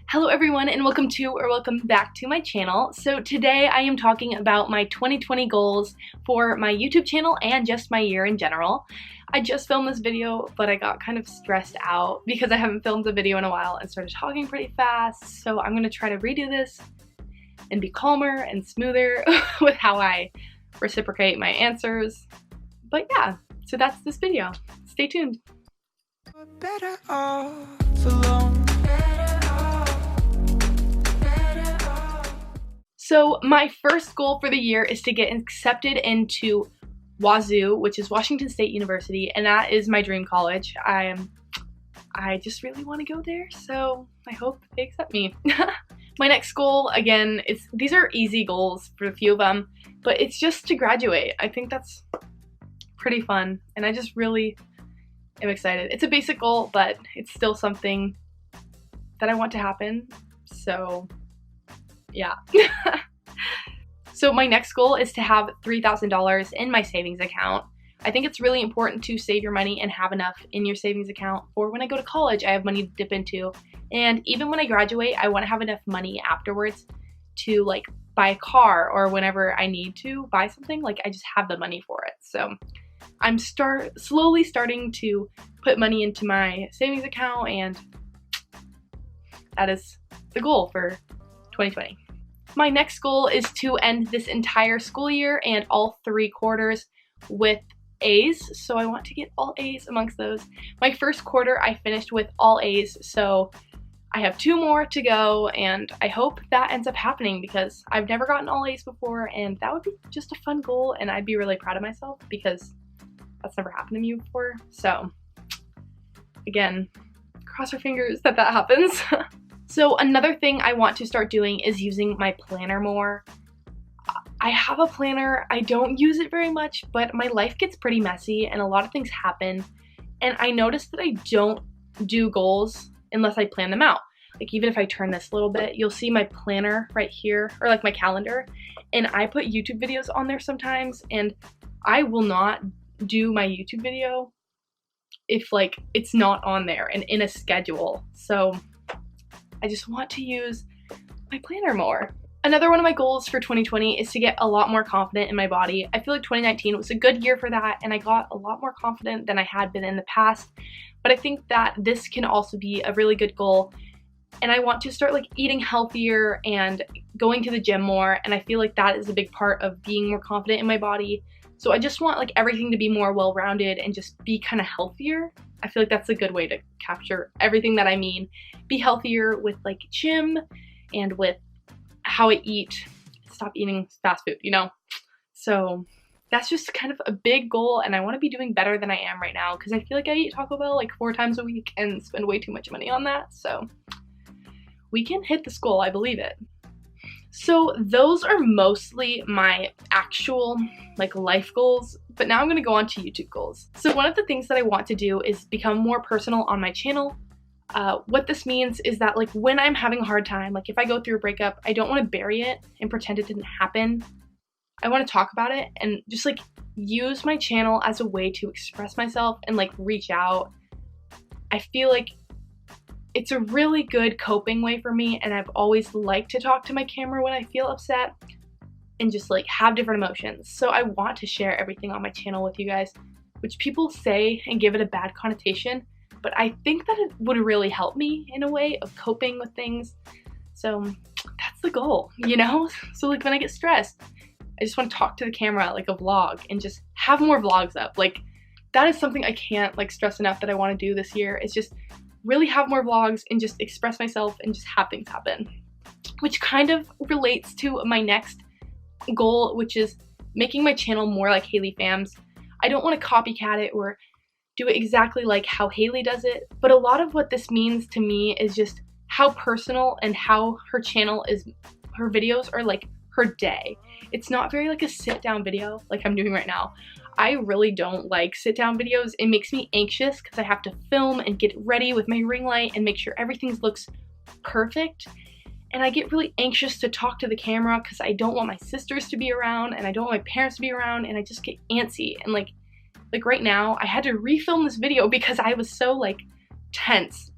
Hello everyone and welcome back to my channel. So today I am talking about my 2020 goals for my YouTube channel and just my year in general. I just filmed this video, but I got kind of stressed out because I haven't filmed a video in a while and started talking pretty fast. So I'm going to try to redo this and be calmer and smoother with how I reciprocate my answers. But yeah, so that's this video. Stay tuned. Better off alone. So my first goal for the year is to get accepted into Wazoo, which is Washington State University, and that is my dream college. I just really want to go there, so I hope they accept me. My next goal, again, these are easy goals for a few of them, but it's just to graduate. I think that's pretty fun, and I just really am excited. It's a basic goal, but it's still something that I want to happen, so yeah. So my next goal is to have $3,000 in my savings account. I think it's really important to save your money and have enough in your savings account for when I go to college, I have money to dip into. And even when I graduate, I want to have enough money afterwards to like buy a car or whenever I need to buy something, like I just have the money for it. So I'm slowly starting to put money into my savings account, and that is the goal for 2020. My next goal is to end this entire school year and all 3 quarters with A's, so I want to get all A's amongst those. My first quarter I finished with all A's, so I have 2 more to go, and I hope that ends up happening because I've never gotten all A's before, and that would be just a fun goal, and I'd be really proud of myself because that's never happened to me before. So again, cross our fingers that happens. So another thing I want to start doing is using my planner more. I have a planner, I don't use it very much, but my life gets pretty messy and a lot of things happen. And I noticed that I don't do goals unless I plan them out. Like even if I turn this a little bit, you'll see my planner right here, or like my calendar. And I put YouTube videos on there sometimes, and I will not do my YouTube video if like it's not on there and in a schedule. So I just want to use my planner more. Another one of my goals for 2020 is to get a lot more confident in my body. I feel like 2019 was a good year for that, and I got a lot more confident than I had been in the past. But I think that this can also be a really good goal. And I want to start like eating healthier and going to the gym more, and I feel like that is a big part of being more confident in my body. So I just want like everything to be more well-rounded and just be kind of healthier. I feel like that's a good way to capture everything that I mean. Be healthier with like gym and with how I eat. Stop eating fast food, you know? So that's just kind of a big goal, and I want to be doing better than I am right now because I feel like I eat Taco Bell like 4 times a week and spend way too much money on that. So we can hit this goal, I believe it. So those are mostly my actual like life goals, but now I'm going to go on to YouTube goals. So one of the things that I want to do is become more personal on my channel. What this means is that like when I'm having a hard time, like if I go through a breakup, I don't want to bury it and pretend it didn't happen. I want to talk about it and just like use my channel as a way to express myself and like reach out. I feel like it's a really good coping way for me, and I've always liked to talk to my camera when I feel upset and just like have different emotions. So I want to share everything on my channel with you guys, which people say and give it a bad connotation, but I think that it would really help me in a way of coping with things. So that's the goal, you know? So like when I get stressed, I just want to talk to the camera like a vlog and just have more vlogs up. Like that is something I can't like stress enough that I want to do this year. It's just really have more vlogs and just express myself and just have things happen. Which kind of relates to my next goal, which is making my channel more like Haley Fams. I don't want to copycat it or do it exactly like how Haley does it, but a lot of what this means to me is just how personal and how her channel is, her videos are like her day. It's not very like a sit down video like I'm doing right now. I really don't like sit down videos. It makes me anxious because I have to film and get ready with my ring light and make sure everything looks perfect. And I get really anxious to talk to the camera because I don't want my sisters to be around and I don't want my parents to be around, and I just get antsy. And like right now I had to refilm this video because I was so like tense.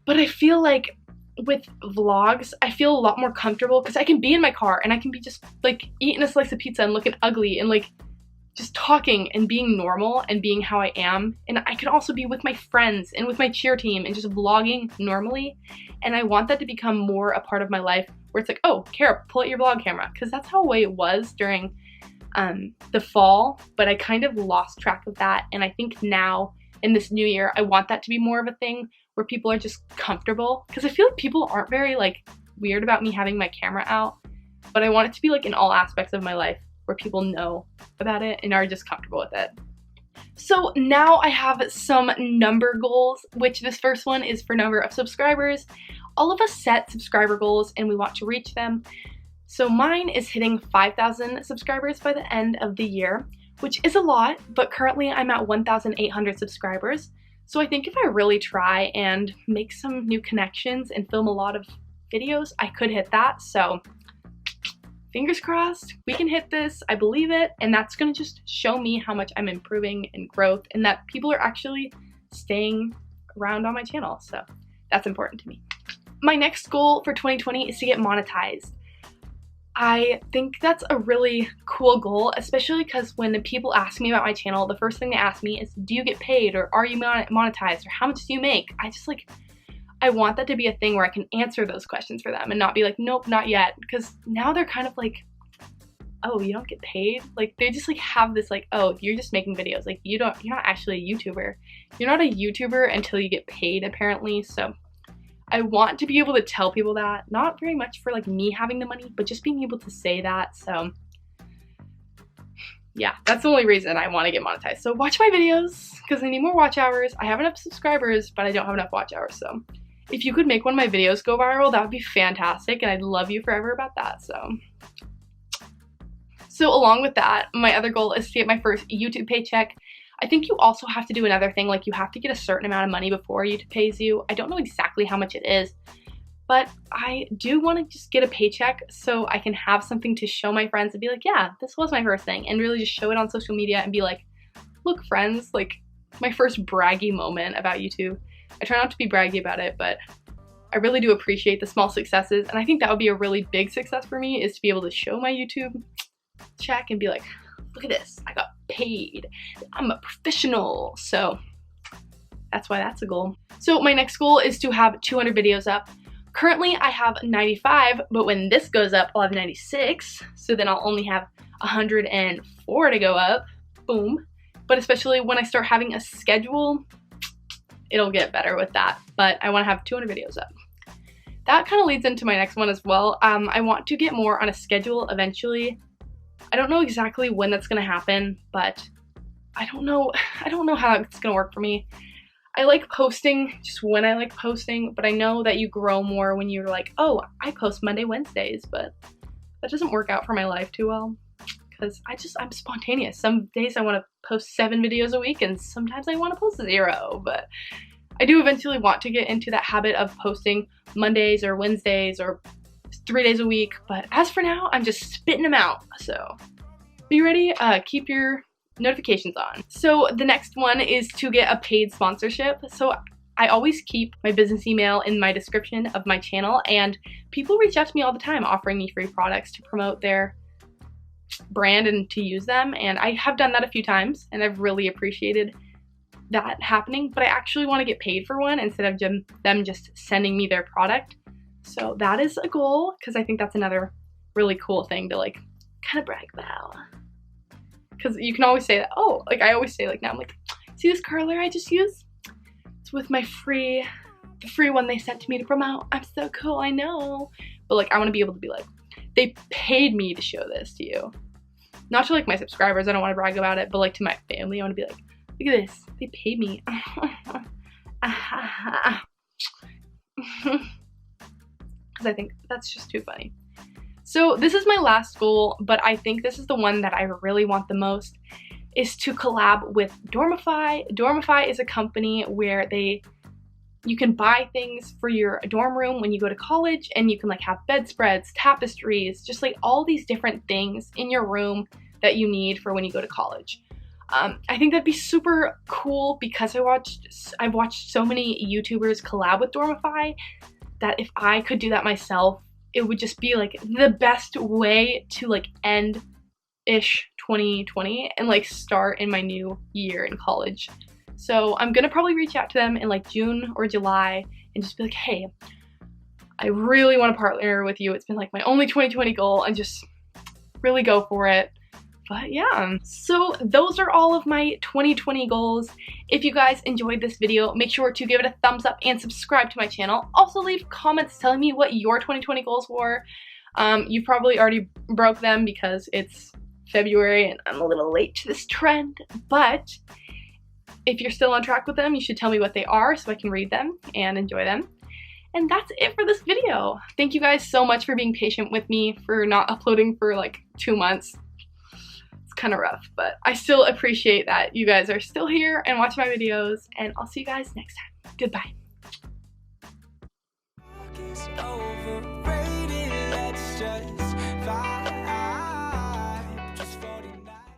But I feel like with vlogs, I feel a lot more comfortable because I can be in my car and I can be just like eating a slice of pizza and looking ugly and like just talking and being normal and being how I am. And I can also be with my friends and with my cheer team and just vlogging normally. And I want that to become more a part of my life where it's like, oh, Kara, pull out your vlog camera, because that's how it was during the fall, but I kind of lost track of that. And I think now in this new year, I want that to be more of a thing where people are just comfortable, because I feel like people aren't very like weird about me having my camera out, but I want it to be like in all aspects of my life where people know about it and are just comfortable with it. So now I have some number goals, which this first one is for number of subscribers. All of us set subscriber goals and we want to reach them. So mine is hitting 5,000 subscribers by the end of the year, which is a lot, but currently I'm at 1,800 subscribers. So I think if I really try and make some new connections and film a lot of videos, I could hit that. So fingers crossed, we can hit this, I believe it, and that's gonna just show me how much I'm improving and growth and that people are actually staying around on my channel, so that's important to me. My next goal for 2020 is to get monetized. I think that's a really cool goal, especially because when people ask me about my channel, the first thing they ask me is, do you get paid, or are you monetized, or how much do you make? I want that to be a thing where I can answer those questions for them and not be like, nope, not yet. Because now they're kind of like, oh, you don't get paid? Like, they just like have this like, oh, you're just making videos. Like, you're not actually a YouTuber. You're not a YouTuber until you get paid, apparently. So I want to be able to tell people that, not very much for like me having the money, but just being able to say that. So yeah, that's the only reason I want to get monetized. So watch my videos because I need more watch hours. I have enough subscribers, but I don't have enough watch hours. So if you could make one of my videos go viral, that would be fantastic, and I'd love you forever about that. So along with that, my other goal is to get my first YouTube paycheck. I think you also have to do another thing, like you have to get a certain amount of money before YouTube pays you. I don't know exactly how much it is, but I do want to just get a paycheck so I can have something to show my friends and be like, yeah, this was my first thing, and really just show it on social media and be like, look friends, like my first braggy moment about YouTube. I try not to be braggy about it, but I really do appreciate the small successes, and I think that would be a really big success for me, is to be able to show my YouTube check and be like, look at this, I got paid, I'm a professional. So that's why that's a goal. So my next goal is to have 200 videos up. Currently I have 95, but when this goes up, I'll have 96. So then I'll only have 104 to go up, boom. But especially when I start having a schedule, it'll get better with that. But I want to have 200 videos up. That kind of leads into my next one as well. I want to get more on a schedule eventually. I don't know exactly when that's going to happen, but I don't know how it's going to work for me. I like posting just when I like posting, but I know that you grow more when you're like, oh, I post Monday, Wednesdays, but that doesn't work out for my life too well because I'm spontaneous. Some days I want to post 7 videos a week and sometimes I want to post 0, but I do eventually want to get into that habit of posting Mondays or Wednesdays or 3 days a week, but as for now, I'm just spitting them out. So be ready, keep your notifications on. So the next one is to get a paid sponsorship. So I always keep my business email in my description of my channel, and people reach out to me all the time offering me free products to promote their brand and to use them, and I have done that a few times and I've really appreciated that happening, but I actually want to get paid for one instead of them just sending me their product. So that is a goal, because I think that's another really cool thing to like kind of brag about. Because you can always say that, oh, like I always say like now I'm like, see this curler I just used? It's with my the free one they sent to me to promote. I'm so cool, I know. But like I want to be able to be like, they paid me to show this to you. Not to like my subscribers, I don't want to brag about it, but like to my family, I want to be like, look at this, they paid me. Because I think that's just too funny. So this is my last goal, but I think this is the one that I really want the most, is to collab with Dormify. Dormify is a company where you can buy things for your dorm room when you go to college, and you can like have bedspreads, tapestries, just like all these different things in your room that you need for when you go to college. I think that'd be super cool because I've watched so many YouTubers collab with Dormify, that if I could do that myself, it would just be like the best way to like end-ish 2020 and like start in my new year in college. So I'm gonna probably reach out to them in like June or July and just be like, hey, I really want to partner with you. It's been like my only 2020 goal, and just really go for it. But yeah, so those are all of my 2020 goals. If you guys enjoyed this video, make sure to give it a thumbs up and subscribe to my channel. Also leave comments telling me what your 2020 goals were. You probably already broke them because it's February and I'm a little late to this trend, but if you're still on track with them, you should tell me what they are so I can read them and enjoy them. And that's it for this video. Thank you guys so much for being patient with me for not uploading for like 2 months. It's kind of rough, but I still appreciate that you guys are still here and watching my videos, and I'll see you guys next time. Goodbye.